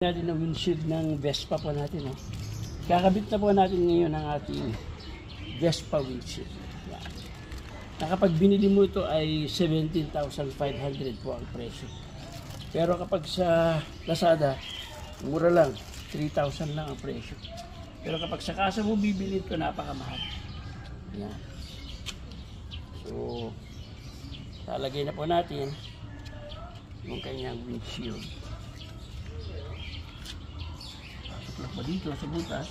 Natin ang windshield ng Vespa po natin. Kakabit na po natin ngayon ang ating Vespa windshield. Yan. Na kapag binili mo ito ay 17,500 po ang presyo. Pero kapag sa Lazada, mura lang, 3,000 lang ang presyo. Pero kapag sa kasa mo bibili ito, napakamahal. Yan. So, lalagay na po natin yung kanyang windshield. Pasok lang po dito sa butas.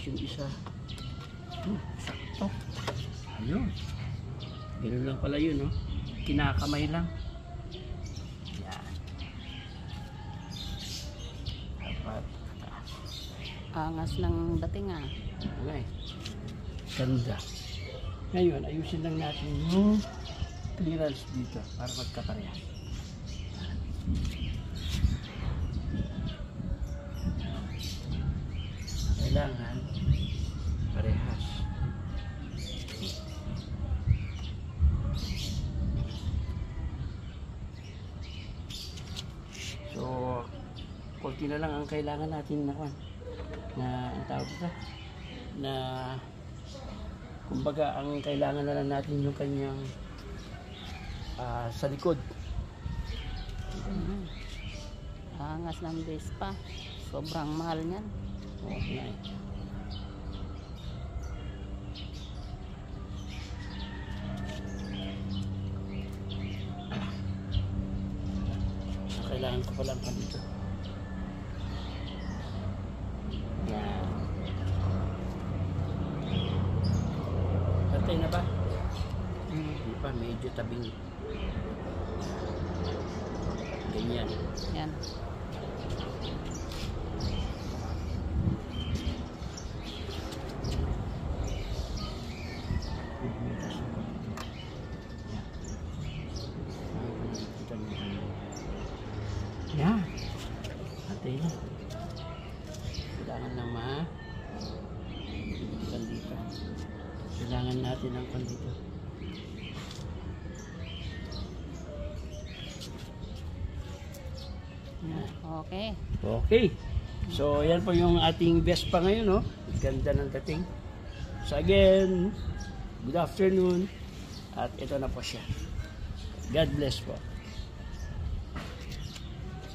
Yung isa. Sakto. Ayun. Ganun lang pala yun, no? Kinakamay lang. Yan. Dapat. Angas ng dating Okay. Ganda. Ngayon, ayusin lang natin yung clearance dito para magkaparehas. Kailangan parehas. So, konti na lang ang kailangan natin na ang tawag ito na kumbaga ang kailangan na lang natin yung kanyang sa likod. Angas ng Vespa. Sobrang mahal niyan. Okay. So, kailangan ko palang dito. Yan. Patay na ba? Hindi pa, medyo tabing. Ganyan. Yan. Yan. Patay na. Kailangan na dito. Kailangan natin ang dito. Okay. Okay. So, yan po yung ating Vespa ngayon, no? Ganda ng dating. So, again, good afternoon. At ito na po siya. God bless po.